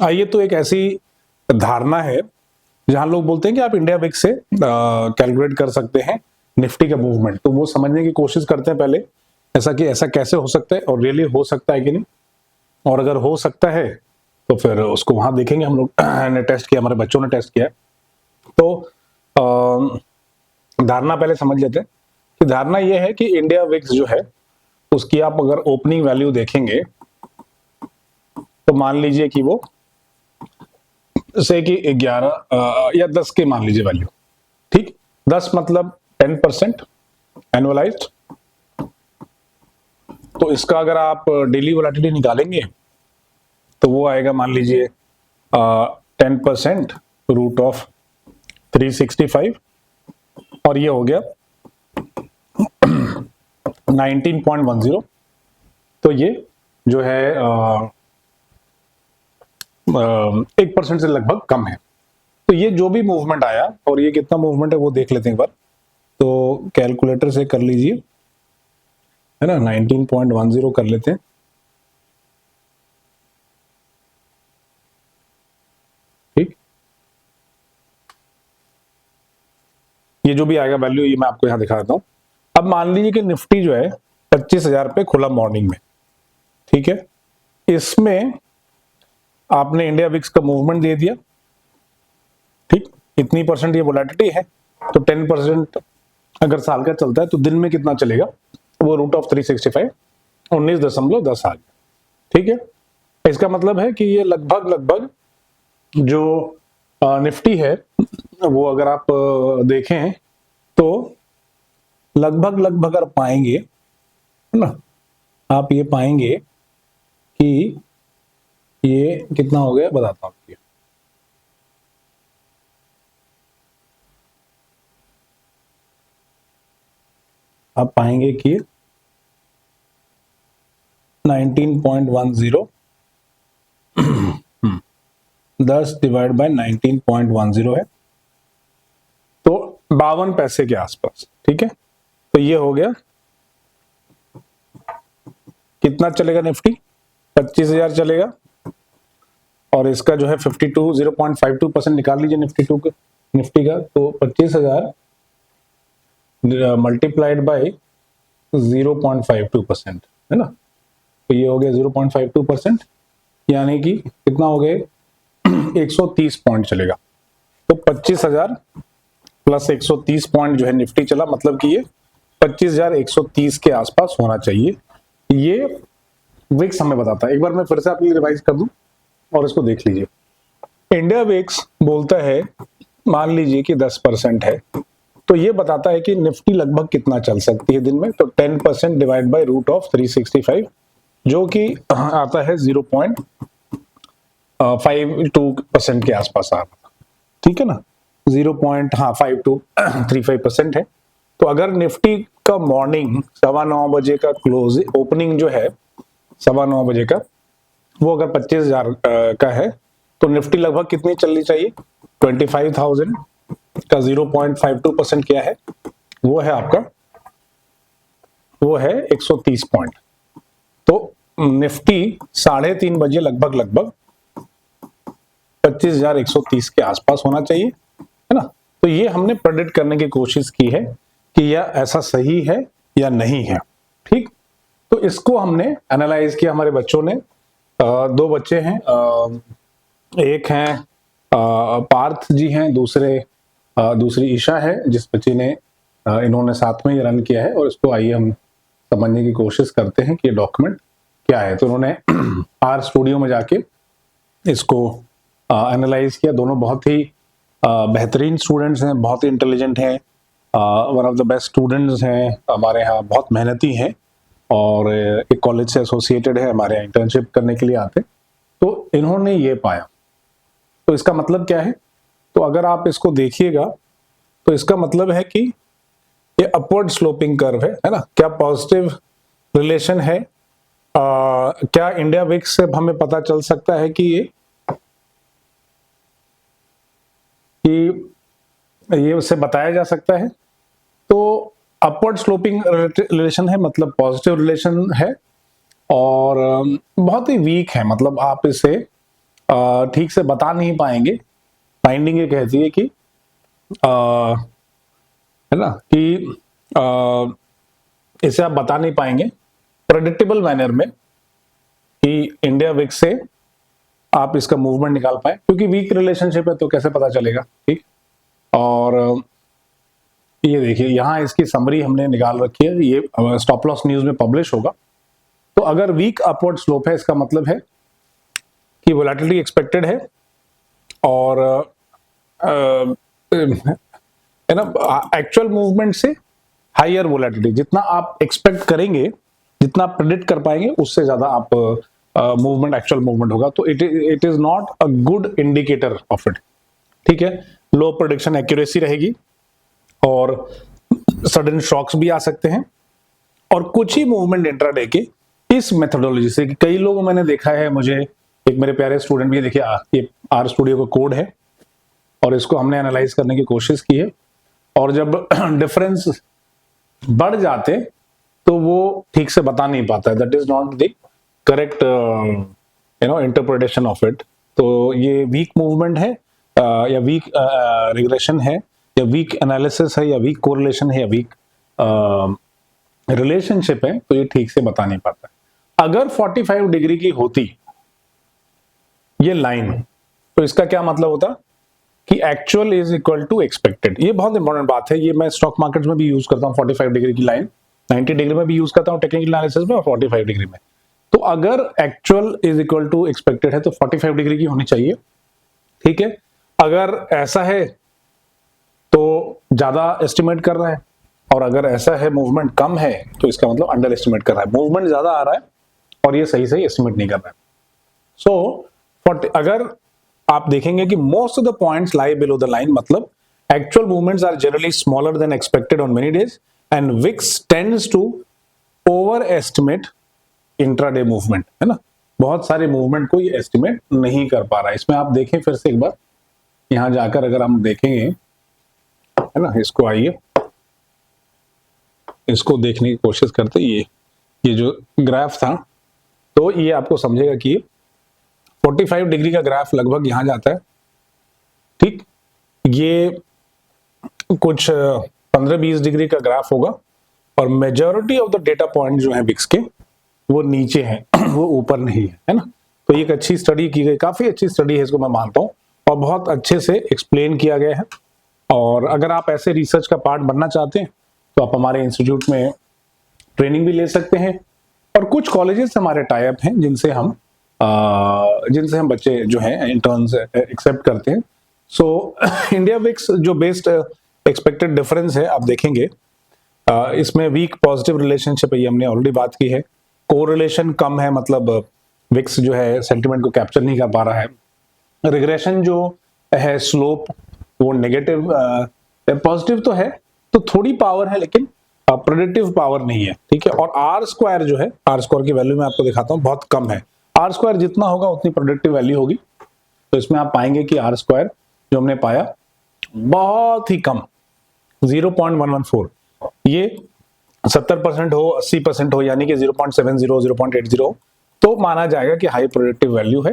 ये तो एक ऐसी धारणा है जहां लोग बोलते हैं कि आप इंडिया विक्स से कैलकुलेट कर सकते हैं निफ्टी का मूवमेंट, तो वो समझने की कोशिश करते हैं पहले ऐसा कैसे हो सकता है और रियली हो सकता है कि नहीं, और अगर हो सकता है तो फिर उसको वहां देखेंगे। हम लोग ने टेस्ट किया, हमारे बच्चों ने टेस्ट किया, तो धारणा पहले समझ लेते हैं कि धारणा यह है कि इंडिया विक्स जो है उसकी आप अगर ओपनिंग वैल्यू देखेंगे तो मान लीजिए कि वो से कि 11 या 10 के मान लीजिए वैल्यू, ठीक, 10 मतलब 10% एनुअलाइज्ड। तो इसका अगर आप डेली वोलेटिलिटी निकालेंगे तो वो आएगा मान लीजिए 10% रूट ऑफ 365, और ये हो गया 19.10। तो ये जो है 1% से लगभग कम है। तो ये जो भी मूवमेंट आया, और ये कितना मूवमेंट है वो देख लेते हैं एक बार, तो कैलकुलेटर से कर लीजिए, है ना, 19.10 कर लेते हैं। ठीक, ये जो भी आएगा वैल्यू ये मैं आपको यहां दिखा देता हूं। अब मान लीजिए कि निफ्टी जो है 25,000 पे खुला मॉर्निंग में, ठीक है, इसमें आपने इंडिया विक्स का मूवमेंट दे दिया, ठीक, इतनी परसेंट ये वोलेटिलिटी है, तो 10% अगर साल का चलता है तो दिन में कितना चलेगा, वो रूट ऑफ 365 19.10 आ गया। ठीक है, इसका मतलब है कि ये लगभग जो निफ्टी है वो अगर आप देखें तो लगभग अगर पाएंगे, है ना, आप ये पाएंगे कि ये कितना हो गया बताता हूं आपको। आप पाएंगे कि 19.10 10 डिवाइड बाय 19.10 है, तो 52 पैसे के आसपास। ठीक है, तो ये हो गया, कितना चलेगा निफ्टी, 25,000 चलेगा, और इसका जो है 0.52% निकाल लीजिए निफ्टी का, तो 25,000 मल्टीप्लाइड बाय 0.52%, है ना, तो ये हो गया 0.52%, यानी कि कितना हो गए 130 पॉइंट चलेगा। तो 25,000 प्लस 130 पॉइंट जो है निफ्टी चला, मतलब कि ये 25,130 के आसपास होना चाहिए। ये विक्स हमें बताता है। एक बार मैं फिर से आपके लिए रिवाइज कर दूं और इसको देख लीजिए। इंडिया विक्स बोलता है मान लीजिए कि 10% है, तो ये बताता है कि निफ्टी लगभग कितना चल सकती है दिन में, तो 10% डिवाइड बाय रूट ऑफ 365, जो कि आता है 0.52% के आसपास आ रहा था। ठीक है ना, 0.5235% है। तो अगर निफ्टी का मॉर्निंग 9:15 बजे का क्लोज ओपनिंग जो है 9:15 बजे का, वो अगर 25,000 का है, तो निफ्टी लगभग कितनी चलनी चाहिए, 25,000 का 0.52% क्या है, वो है आपका, वो है 130 पॉइंट। तो निफ्टी 3:30 बजे लगभग 25,130 के आसपास होना चाहिए, है ना। तो ये हमने प्रेडिक्ट करने की कोशिश की है कि यह ऐसा सही है या नहीं है। ठीक, तो इसको हमने एनालाइज किया, हमारे बच्चों ने, दो बच्चे हैं, एक हैं पार्थ जी हैं, दूसरी ईशा है, जिस बच्चे ने इन्होंने साथ में ये रन किया है, और इसको आइए हम समझने की कोशिश करते हैं कि ये डॉक्यूमेंट क्या है। तो उन्होंने आर स्टूडियो में जाके इसको एनालाइज किया। दोनों बहुत ही बेहतरीन स्टूडेंट्स हैं, बहुत ही इंटेलिजेंट हैं, one of the best students हैं हमारे यहाँ, बहुत मेहनती हैं, और एक कॉलेज से एसोसिएटेड है, हमारे यहाँ इंटर्नशिप करने के लिए आते। तो इन्होंने ये पाया, तो इसका मतलब क्या है, तो अगर आप इसको देखिएगा तो इसका मतलब है कि ये अपवर्ड स्लोपिंग कर्व है ना। क्या पॉजिटिव रिलेशन है, क्या इंडिया विक्स से हमें पता चल सकता है कि ये उससे बताया जा सकता है। तो अपवर्ड स्लोपिंग रिलेशन है, मतलब पॉजिटिव रिलेशन है, और बहुत ही वीक है, मतलब आप इसे ठीक से बता नहीं पाएंगे। फाइंडिंग ये कहती है कि है ना कि इसे आप बता नहीं पाएंगे प्रेडिक्टेबल मैनर में कि इंडिया विक्स से आप इसका मूवमेंट निकाल पाए, क्योंकि वीक रिलेशनशिप है तो कैसे पता चलेगा। ठीक, और ये देखिए यहां इसकी समरी हमने निकाल रखी है, ये स्टॉप लॉस न्यूज में पब्लिश होगा। तो अगर वीक अपवर्ड स्लोप है इसका मतलब है कि वोलेटिलिटी एक्सपेक्टेड है और है ना एक्चुअल मूवमेंट से हायर वोलेटिलिटी, जितना आप एक्सपेक्ट करेंगे, जितना आप प्रेडिक्ट कर पाएंगे उससे ज्यादा आप मूवमेंट एक्चुअल मूवमेंट होगा। तो it is not a good indicator of it. ठीक है, लो प्रेडिक्शन एक्यूरेसी रहेगी और सडन शॉक्स भी आ सकते हैं। और कुछ ही मूवमेंट इंट्राडे के इस मेथोडोलॉजी से, कई लोगों मैंने देखा है, मुझे एक मेरे प्यारे स्टूडेंट भी, देखिए ये आर स्टूडियो का कोड है और इसको हमने एनालाइज करने की कोशिश की है, और जब डिफरेंस बढ़ जाते तो वो ठीक से बता नहीं पाता है। That is not the correct interpretation of it. तो ये वीक मूवमेंट है या वीक रिग्रेशन है या वीक एनालिसिस है या वीक कोरिलेशन है या वीक रिलेशनशिप है, तो ये ठीक से बता नहीं पाता। अगर 45 डिग्री की होती ये लाइन, तो इसका क्या मतलब होता कि actual is equal to expected. ये बहुत इंपॉर्टेंट बात है, ये मैं स्टॉक मार्केट्स में भी यूज करता हूँ 45 डिग्री की लाइन, 90 डिग्री में भी यूज करता हूँ टेक्निकल एनालिसिस में और 45 डिग्री में। तो अगर actual is equal to expected है तो 45 डिग्री की होनी चाहिए। ठीक है, अगर ऐसा है तो ज्यादा एस्टिमेट कर रहा है, और अगर ऐसा है मूवमेंट कम है तो इसका मतलब अंडर एस्टिमेट कर रहा है। मूवमेंट ज्यादा आ रहा है और ये सही सही एस्टिमेट नहीं कर रहा है। सो अगर आप देखेंगे कि most of the points lie below the line, मतलब actual movements are generally smaller than expected on many days and weeks tends to over estimate intraday movement, है ना। बहुत सारे मूवमेंट को ये एस्टिमेट नहीं कर पा रहा है। इसमें आप देखें फिर से एक बार, यहां जाकर अगर हम देखेंगे, है ना, इसको आइए इसको देखने की कोशिश करते। ये जो ग्राफ था, तो ये आपको समझेगा कि 45 डिग्री का ग्राफ लगभग यहां जाता है। ठीक, ये कुछ 15-20 डिग्री का ग्राफ होगा और majority of the data point जो है विक्स के वो नीचे हैं, वो ऊपर नहीं है ना। तो ये एक अच्छी स्टडी की गई, काफी अच्छी स्टडी है, इसको मैं मानता हूँ, और बहुत अच्छे से एक्सप्लेन किया गया है। और अगर आप ऐसे रिसर्च का पार्ट बनना चाहते हैं तो आप हमारे इंस्टीट्यूट में ट्रेनिंग भी ले सकते हैं, और कुछ कॉलेजेस हमारे टाई अप हैं जिनसे हम बच्चे जो हैं इंटर्न्स एक्सेप्ट करते हैं। सो इंडिया विक्स जो बेस्ड एक्सपेक्टेड डिफरेंस है, आप देखेंगे इसमें वीक पॉजिटिव रिलेशनशिप है, ये हमने ऑलरेडी बात की है। कोरिलेशन कम है, मतलब विक्स जो है सेंटिमेंट को कैप्चर नहीं कर पा रहा है। रिग्रेशन जो है स्लोप वो नेगेटिव, पॉजिटिव तो है, तो थोड़ी पावर है लेकिन प्रेडिक्टिव पावर नहीं है। ठीक है, और आर स्क्वायर जो है, आर स्क्वायर की वैल्यू मैं आपको दिखाता हूँ, बहुत कम है। आर स्क्वायर जितना होगा उतनी प्रेडिक्टिव वैल्यू होगी। तो इसमें आप पाएंगे कि आर स्क्वायर जो हमने पाया बहुत ही कम, 0.114, ये 70% हो, 80% हो, यानी कि 0.70, 0.80, तो माना जाएगा कि हाई प्रेडिक्टिव वैल्यू है।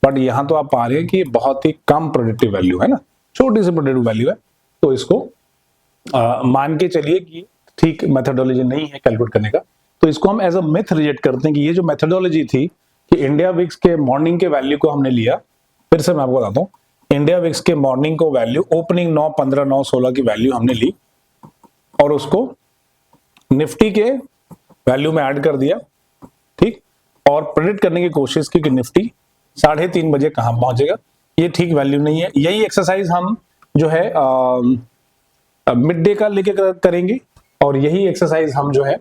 बट यहां तो आप पा रहे हैं कि बहुत ही कम प्रेडिक्टिव वैल्यू है ना, छोटी सी प्रेडिक्टिव वैल्यू है। तो इसको मान के चलिए कि ठीक मेथोडोलॉजी नहीं है कैलकुलेट करने का, तो इसको हम एज अ मिथ रिजेक्ट करते हैं कि ये जो मेथोडोलॉजी थी कि इंडिया विक्स के मॉर्निंग के वैल्यू को हमने लिया। फिर से मैं आपको बताता हूँ, इंडिया विक्स के मॉर्निंग को वैल्यू ओपनिंग 9, 15, 9, 16 की वैल्यू हमने ली और उसको निफ्टी के वैल्यू में ऐड कर दिया। ठीक, और प्रेडिक्ट करने की कोशिश की कि निफ्टी 3:30 बजे कहां पहुंचेगा। ये ठीक वैल्यू नहीं है। यही एक्सरसाइज हम जो है मिड डे का लेकर करेंगे, और यही एक्सरसाइज हम जो है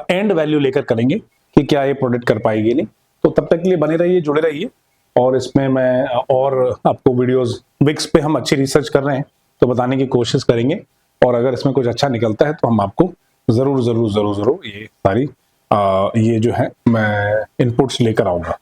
एंड वैल्यू लेकर करेंगे कि क्या ये प्रोडिक्ट कर पाएगी नहीं। तो तब तक के लिए बने रहिए, जुड़े रहिए, और इसमें मैं और आपको वीडियोस विक्स पे हम अच्छी रिसर्च कर रहे हैं तो बताने की कोशिश करेंगे, और अगर इसमें कुछ अच्छा निकलता है तो हम आपको जरूर ये सारी ये जो है मैं इनपुट्स लेकर आऊंगा।